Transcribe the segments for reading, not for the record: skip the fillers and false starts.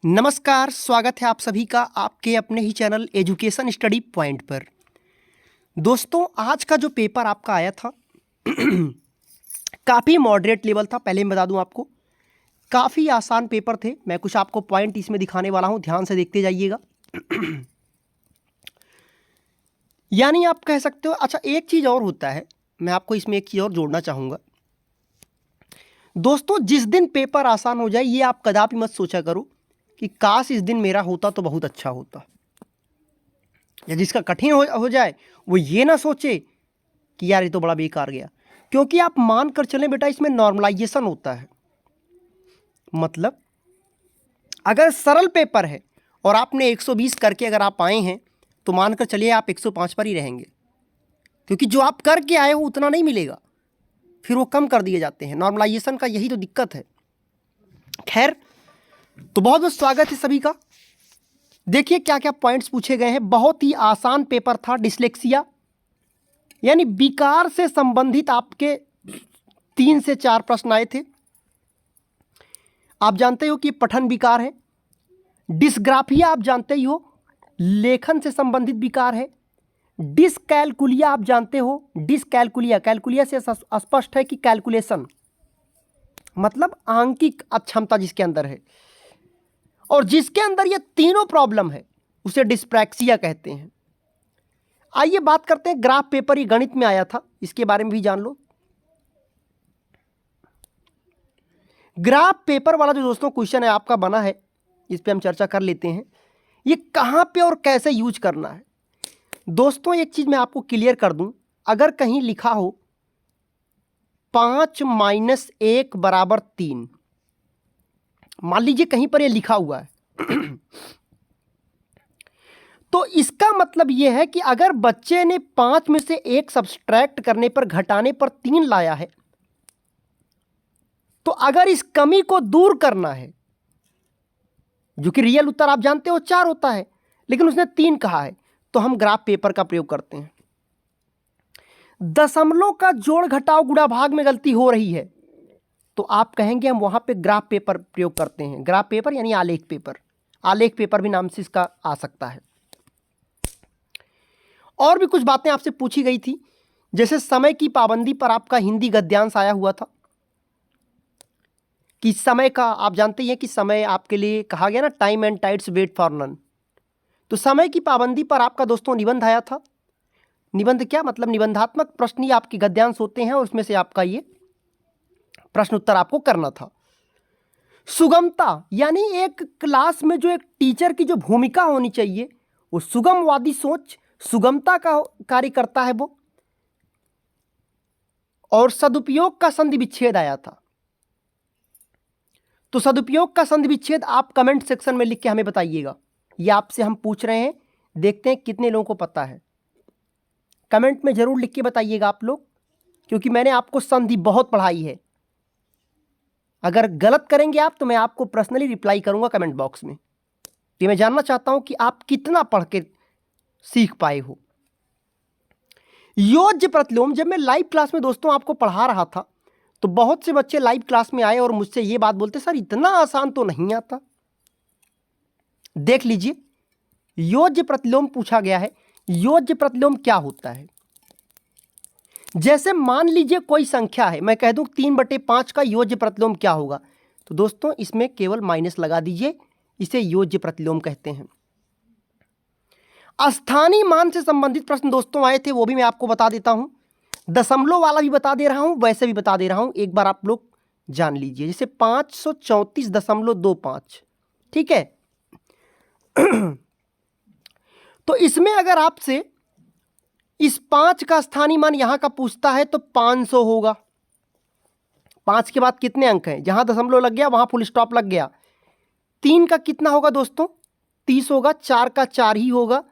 नमस्कार, स्वागत है आप सभी का आपके अपने ही चैनल एजुकेशन स्टडी पॉइंट पर। दोस्तों, आज का जो पेपर आपका आया था काफ़ी मॉडरेट लेवल था। पहले मैं बता दूं आपको, काफ़ी आसान पेपर थे। मैं कुछ आपको पॉइंट इसमें दिखाने वाला हूं, ध्यान से देखते जाइएगा। यानी आप कह सकते हो। अच्छा, एक चीज़ और होता है, मैं आपको इसमें एक चीज़ और जोड़ना चाहूँगा। दोस्तों, जिस दिन पेपर आसान हो जाए, ये आप कदापि मत सोचा करो कि काश इस दिन मेरा होता तो बहुत अच्छा होता, या जिसका कठिन हो जाए वो ये ना सोचे कि यार ये तो बड़ा बेकार गया। क्योंकि आप मान कर चलें बेटा, इसमें नॉर्मलाइजेशन होता है। मतलब अगर सरल पेपर है और आपने 120 करके अगर आप आए हैं, तो मान कर चलिए आप 105 पर ही रहेंगे, क्योंकि जो आप करके आए हो उतना नहीं मिलेगा, फिर वो कम कर दिए जाते हैं। नॉर्मलाइजेशन का यही तो दिक्कत है। खैर, तो बहुत बहुत स्वागत है सभी का। देखिए क्या क्या पॉइंट्स पूछे गए हैं। बहुत ही आसान पेपर था। डिस्लेक्सिया यानी विकार से संबंधित आपके 3 से 4 प्रश्न आए थे। आप जानते हो कि पठन विकार है। डिस्ग्राफिया आप जानते ही हो, लेखन से संबंधित विकार है। डिसकैलकुलिया आप जानते हो। डिसकैलकुलिया, कैलकुलिया से स्पष्ट है कि कैलकुलेशन मतलब आंकिक अक्षमता जिसके अंदर है, और जिसके अंदर ये तीनों प्रॉब्लम है उसे डिस्प्रैक्सिया कहते हैं। आइए बात करते हैं ग्राफ पेपर, ये गणित में आया था, इसके बारे में भी जान लो। ग्राफ पेपर वाला जो दोस्तों क्वेश्चन है आपका बना है, इस पे हम चर्चा कर लेते हैं। ये कहां पे और कैसे यूज करना है। दोस्तों, एक चीज मैं आपको क्लियर कर दूं, अगर कहीं लिखा हो 5 - 1 = 3, मान लीजिए कहीं पर ये लिखा हुआ है तो इसका मतलब यह है कि अगर बच्चे ने 5 में से 1 सब्सट्रैक्ट करने पर, घटाने पर 3 लाया है, तो अगर इस कमी को दूर करना है, जो कि रियल उत्तर आप जानते हो 4 होता है, लेकिन उसने 3 कहा है, तो हम ग्राफ पेपर का प्रयोग करते हैं। दशमलव का जोड़ घटाव गुणा भाग में गलती हो रही है, तो आप कहेंगे हम वहां पे ग्राफ पेपर प्रयोग करते हैं। ग्राफ पेपर यानी आलेख पेपर, आलेख पेपर भी नाम से इसका आ सकता है। और भी कुछ बातें आपसे पूछी गई थी, जैसे समय की पाबंदी पर आपका हिंदी गद्यांश आया हुआ था कि समय का, आप जानते हैं कि समय आपके लिए कहा गया ना, time and tides wait for none. तो समय की पाबंदी पर आपका दोस्तों निबंध आया था। निबंध क्या मतलब, निबंधात्मक प्रश्न ही आपके गद्यांश होते हैं, और उसमें से आपका ये प्रश्न उत्तर आपको करना था। सुगमता यानी एक क्लास में जो एक टीचर की जो भूमिका होनी चाहिए, वो सुगमवादी सोच, सुगमता का कार्य करता है वो। और सदुपयोग का संधि विच्छेद आया था। तो सदुपयोग का संधि विच्छेद आप कमेंट सेक्शन में लिख के हमें बताइएगा। ये आपसे हम पूछ रहे हैं, देखते हैं कितने लोगों को पता है। कमेंट में जरूर लिख के बताइएगा आप लोग, क्योंकि मैंने आपको संधि बहुत पढ़ाई है। अगर गलत करेंगे आप, तो मैं आपको पर्सनली रिप्लाई करूंगा कमेंट बॉक्स में। तो मैं जानना चाहता हूं कि आप कितना पढ़ के सीख पाए हो। योज्य प्रतिलोम, जब मैं लाइव क्लास में दोस्तों आपको पढ़ा रहा था, तो बहुत से बच्चे लाइव क्लास में आए और मुझसे ये बात बोलते, सर इतना आसान तो नहीं आता। देख लीजिए, योज्य प्रतिलोम पूछा गया है। योज्य प्रतिलोम क्या होता है? जैसे मान लीजिए कोई संख्या है, मैं कह दूं 3/5 का योज्य प्रतिलोम क्या होगा, तो दोस्तों इसमें केवल माइनस लगा दीजिए, इसे योज्य प्रतिलोम कहते हैं। स्थानीय मान से संबंधित प्रश्न दोस्तों आए थे, वो भी मैं आपको बता देता हूं। दशमलव वाला भी बता दे रहा हूं, वैसे भी बता दे रहा हूं, एक बार आप लोग जान लीजिए। जैसे 534.25, ठीक है। तो इसमें अगर आपसे इस 5 का स्थानीय मान यहां का पूछता है, तो 500 होगा। 5 के बाद कितने अंक हैं, जहां दशमलव लग गया वहां फुल स्टॉप लग गया। 3 का कितना होगा दोस्तों, 30 होगा। 4 का 4 ही होगा।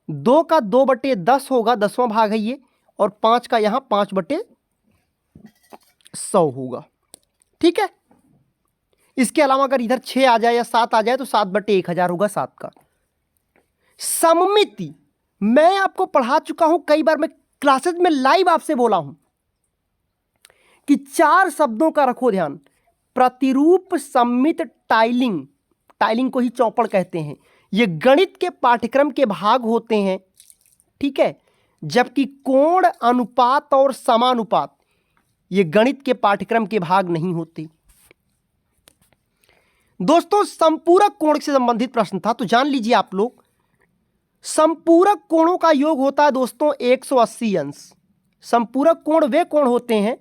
2 का 2/10 होगा, 10वां भाग है ये। और 5 का यहां 5/100 होगा, ठीक है। इसके अलावा अगर इधर 6 आ जाए या 7 आ जाए, तो 7/1000 होगा, 7 का। सममिति मैं आपको पढ़ा चुका हूं कई बार, मैं क्लासेस में लाइव आपसे बोला हूं कि 4 शब्दों का रखो ध्यान। प्रतिरूप, सममित, टाइलिंग। टाइलिंग को ही चौपड़ कहते हैं। ये गणित के पाठ्यक्रम के भाग होते हैं, ठीक है, जबकि कोण, अनुपात और समानुपात ये गणित के पाठ्यक्रम के भाग नहीं होते। दोस्तों संपूरक कोण से संबंधित प्रश्न था, तो जान लीजिए आप लोग, संपूरक कोणों का योग होता है दोस्तों 180 अंश। संपूरक कोण वे कोण होते हैं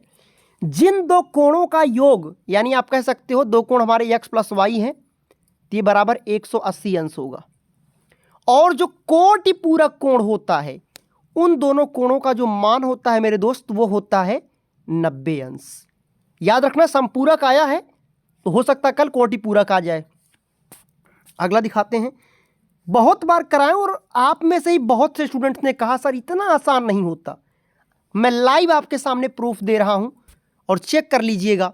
जिन दो कोणों का योग, यानी आप कह सकते हो दो कोण हमारे x प्लस वाई हैं, तो ये बराबर 180 अंश होगा। और जो कोटि पूरक कोण होता है, उन दोनों कोणों का जो मान होता है मेरे दोस्त, वो होता है 90 अंश। याद रखना, संपूरक आया है तो हो सकता है कल कोटि पूरक आ जाए। अगला दिखाते हैं। बहुत बार कराएं और आप में से ही बहुत से स्टूडेंट्स ने कहा सर इतना आसान नहीं होता। मैं लाइव आपके सामने प्रूफ दे रहा हूं और चेक कर लीजिएगा।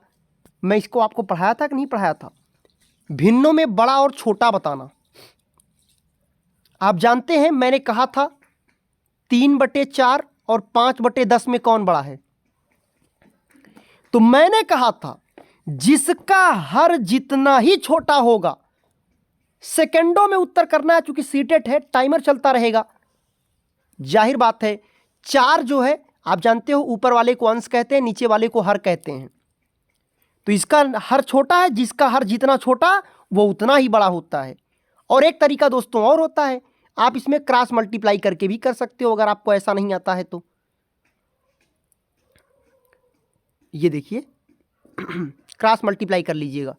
मैं इसको आपको पढ़ाया था कि नहीं पढ़ाया था? भिन्नों में बड़ा और छोटा बताना। आप जानते हैं मैंने कहा था 3/4 और 5/10 में कौन बड़ा है? तो मैंने कहा था जिसका हर जितना ही छोटा होगा, सेकंडों में उत्तर करना है, चूंकि सीटेट है, टाइमर चलता रहेगा। जाहिर बात है 4 जो है आप जानते हो ऊपर वाले को अंश कहते हैं, नीचे वाले को हर कहते हैं। तो इसका हर छोटा है, जिसका हर जितना छोटा वो उतना ही बड़ा होता है। और एक तरीका दोस्तों और होता है, आप इसमें क्रॉस मल्टीप्लाई करके भी कर सकते हो अगर आपको ऐसा नहीं आता है तो। ये देखिए क्रॉस मल्टीप्लाई कर लीजिएगा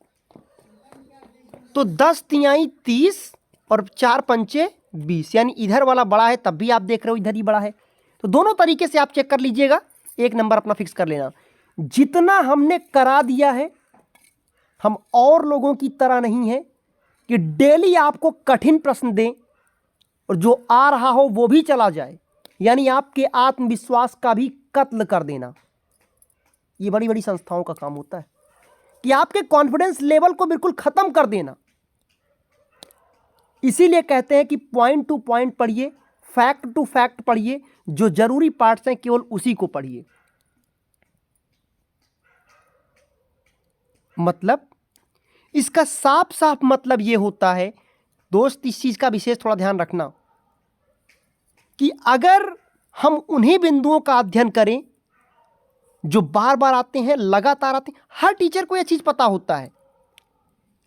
तो 10 तिहाई 30 और 4 पंचे 20, यानी इधर वाला बड़ा है तब भी आप देख रहे हो इधर ही बड़ा है। तो दोनों तरीके से आप चेक कर लीजिएगा, एक नंबर अपना फिक्स कर लेना। जितना हमने करा दिया है, हम और लोगों की तरह नहीं है कि डेली आपको कठिन प्रश्न दें और जो आ रहा हो वो भी चला जाए, यानी आपके आत्मविश्वास का भी कत्ल कर देना। ये बड़ी बड़ी संस्थाओं का काम होता है कि आपके कॉन्फिडेंस लेवल को बिल्कुल खत्म कर देना। इसीलिए कहते हैं कि पॉइंट टू पॉइंट पढ़िए, फैक्ट टू फैक्ट पढ़िए, जो जरूरी पार्ट्स हैं केवल उसी को पढ़िए। मतलब इसका साफ साफ मतलब यह होता है दोस्त, इस चीज का विशेष थोड़ा ध्यान रखना कि अगर हम उन्हीं बिंदुओं का अध्ययन करें जो बार बार आते हैं, लगातार आते हैं, हर टीचर को यह चीज पता होता है।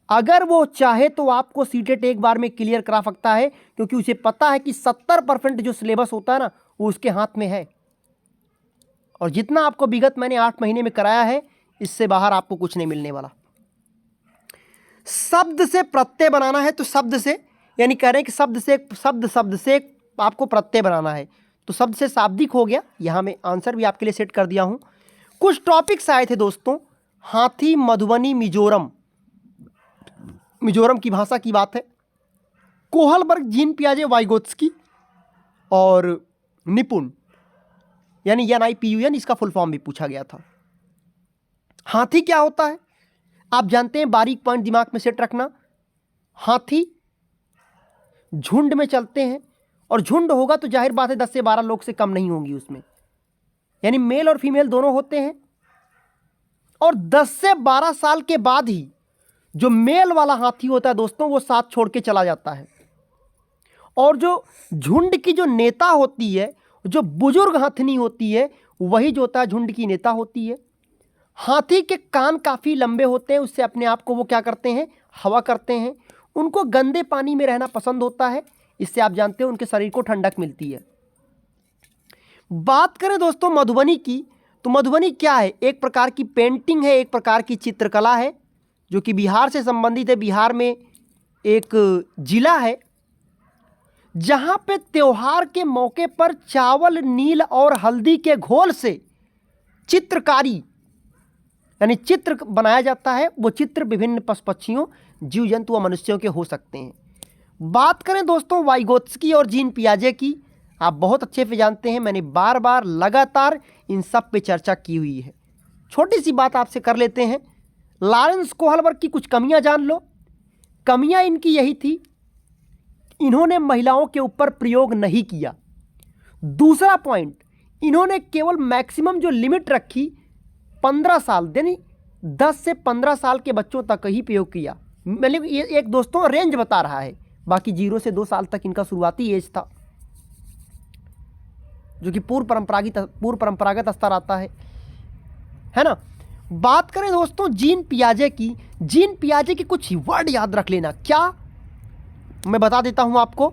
अगर वो चाहे तो आपको सीटेट एक बार में क्लियर करा सकता है, क्योंकि उसे पता है कि 70% जो सिलेबस होता है ना वो उसके हाथ में है। और जितना आपको विगत मैंने 8 महीने में कराया है, इससे बाहर आपको कुछ नहीं मिलने वाला। शब्द से प्रत्यय बनाना है तो शब्द से, यानी कह रहे हैं कि शब्द से आपको प्रत्यय बनाना है, तो शब्द से शाब्दिक हो गया। यहां मैं आंसर भी आपके लिए सेट कर दिया हूं। कुछ टॉपिक्स आए थे दोस्तों, हाथी, मधुबनी, मिजोरम की भाषा की बात है, कोहलबर्ग, जीन पियाजे, वाइगोत्स्की और निपुण, यानी NIPUN, इसका फुल फॉर्म भी पूछा गया था। हाथी क्या होता है आप जानते हैं, बारीक पॉइंट दिमाग में सेट रखना। हाथी झुंड में चलते हैं, और झुंड होगा तो जाहिर बात है 10 से 12 लोग से कम नहीं होंगी उसमें, यानी मेल और फीमेल दोनों होते हैं। और 10 से 12 साल के बाद ही जो मेल वाला हाथी होता है दोस्तों, वो साथ छोड़ के चला जाता है। और जो झुंड की जो नेता होती है, जो बुजुर्ग हाथनी होती है, वही जो होता है झुंड की नेता होती है। हाथी के कान काफ़ी लंबे होते हैं, उससे अपने आप को वो क्या करते हैं, हवा करते हैं। उनको गंदे पानी में रहना पसंद होता है, इससे आप जानते हो उनके शरीर को ठंडक मिलती है। बात करें दोस्तों मधुबनी की, तो मधुबनी क्या है, एक प्रकार की पेंटिंग है, एक प्रकार की चित्रकला है, जो कि बिहार से संबंधित है। बिहार में एक जिला है जहां पे त्योहार के मौके पर चावल, नील और हल्दी के घोल से चित्रकारी, यानी चित्र बनाया जाता है। वो चित्र विभिन्न पशु पक्षियों, जीव जंतु व मनुष्यों के हो सकते हैं। बात करें दोस्तों वाइगोत्स्की और जीन पियाजे की, आप बहुत अच्छे से जानते हैं, मैंने बार बार लगातार इन सब पे चर्चा की हुई है। छोटी सी बात आपसे कर लेते हैं, लॉरेंस कोहलबर्ग की कुछ कमियां जान लो। कमियां इनकी यही थी, इन्होंने महिलाओं के ऊपर प्रयोग नहीं किया। दूसरा पॉइंट, इन्होंने केवल मैक्सिमम जो लिमिट रखी 15 साल, यानी 10 से 15 साल के बच्चों तक ही प्रयोग किया। मतलब ये एक दोस्तों रेंज बता रहा है, बाकी 0 से 2 साल तक इनका शुरुआती एज था, जो कि पूर्व परंपरागत स्तर आता है ना। बात करें दोस्तों जीन पियाजे की, जीन पियाजे के कुछ वर्ड याद रख लेना। क्या, मैं बता देता हूं आपको।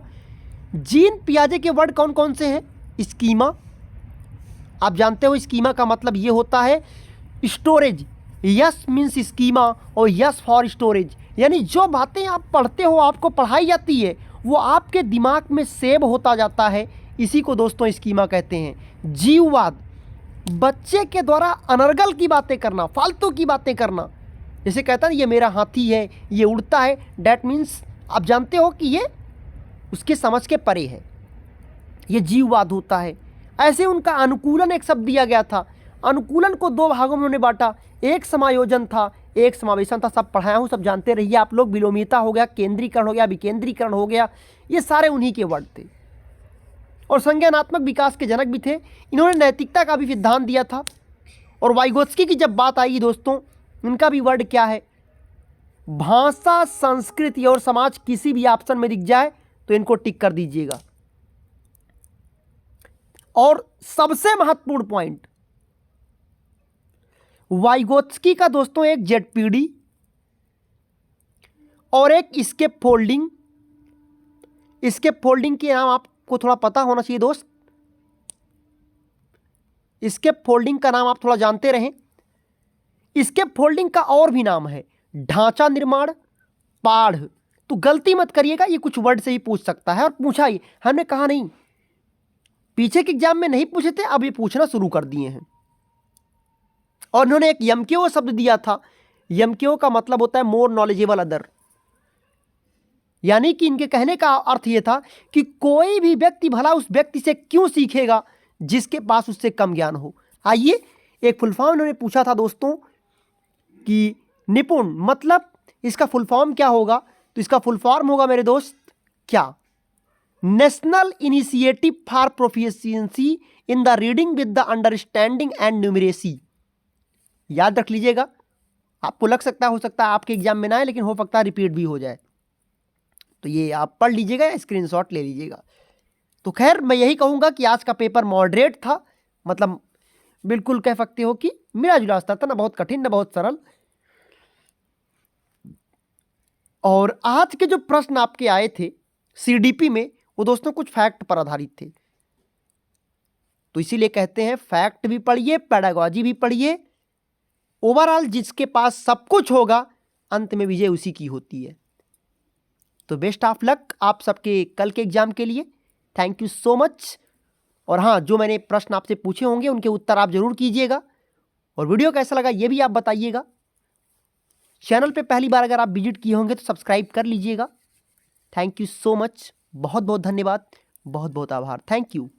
जीन पियाजे के वर्ड कौन कौन से हैं? स्कीमा, आप जानते हो स्कीमा का मतलब ये होता है स्टोरेज। यस मीन्स स्कीमा और यस फॉर स्टोरेज, यानी जो बातें आप पढ़ते हो, आपको पढ़ाई जाती है, वो आपके दिमाग में सेव होता जाता है, इसी को दोस्तों स्कीमा कहते हैं। जीववाद, बच्चे के द्वारा अनर्गल की बातें करना, फालतू की बातें करना, जैसे कहता है ये मेरा हाथी है, ये उड़ता है, डैट मीन्स आप जानते हो कि ये उसके समझ के परे है, ये जीववाद होता है। ऐसे उनका अनुकूलन एक शब्द दिया गया था। अनुकूलन को 2 भागों में उन्होंने बांटा, एक समायोजन था, एक समावेशन था। सब पढ़ाया हूँ, सब जानते रहिए आप लोग। विलोमियता हो गया, केंद्रीकरण हो गया, विकेंद्रीकरण हो गया, ये सारे उन्हीं के वर्ड थे। और संज्ञानात्मक विकास के जनक भी थे। इन्होंने नैतिकता का भी सिद्धांत दिया था। और वाइगोत्स्की की जब बात आएगी दोस्तों, इनका भी वर्ड क्या है? भाषा, संस्कृति और समाज, किसी भी ऑप्शन में दिख जाए तो इनको टिक कर दीजिएगा। और सबसे महत्वपूर्ण पॉइंट, वाइगोत्स्की का दोस्तों एक जेडपीडी और एक स्केप फोल्डिंग। स्केप फोल्डिंग के नाम आपको थोड़ा पता होना चाहिए दोस्त, स्केप फोल्डिंग का नाम आप थोड़ा जानते रहें। स्केप फोल्डिंग का और भी नाम है ढांचा निर्माण, पाढ़। तो गलती मत करिएगा, ये कुछ वर्ड से ही पूछ सकता है, और पूछा ही, हमने कहा नहीं, पीछे के एग्जाम में नहीं पूछे थे, अब ये पूछना शुरू कर दिए हैं। और इन्होंने एक यमकेओ शब्द दिया था। यमकेओ का मतलब होता है मोर नॉलेजेबल अदर, यानी कि इनके कहने का अर्थ यह था कि कोई भी व्यक्ति भला उस व्यक्ति से क्यों सीखेगा जिसके पास उससे कम ज्ञान हो। आइए, एक फुल फॉर्म इन्होंने पूछा था दोस्तों कि निपुण मतलब इसका फुल फॉर्म क्या होगा? तो इसका फुल फॉर्म होगा मेरे दोस्त क्या? National initiative for proficiency in the reading with the understanding and numeracy. याद रख लीजिएगा, आपको लग सकता है, हो सकता है आपके एग्जाम में ना आए, लेकिन हो सकता है रिपीट भी हो जाए, तो ये आप पढ़ लीजिएगा, स्क्रीनशॉट ले लीजिएगा। तो खैर मैं यही कहूँगा कि आज का पेपर मॉडरेट था, मतलब बिल्कुल कह सकते हो कि मिला जुला स्तर था, ना बहुत कठिन ना बहुत सरल। और आज के जो प्रश्न आपके आए थे सीडीपी में, वो दोस्तों कुछ फैक्ट पर आधारित थे, तो इसीलिए कहते हैं फैक्ट भी पढ़िए, पेडागॉजी भी पढ़िए। ओवरऑल जिसके पास सब कुछ होगा, अंत में विजय उसी की होती है। तो बेस्ट ऑफ लक आप सबके कल के एग्जाम के लिए। Thank you so much. और हाँ, जो मैंने प्रश्न आपसे पूछे होंगे उनके उत्तर आप जरूर कीजिएगा, और वीडियो कैसा लगा ये भी आप बताइएगा। चैनल पे पहली बार अगर आप विजिट किए होंगे तो सब्सक्राइब कर लीजिएगा। थैंक यू सो मच, बहुत बहुत धन्यवाद, बहुत बहुत आभार, थैंक यू।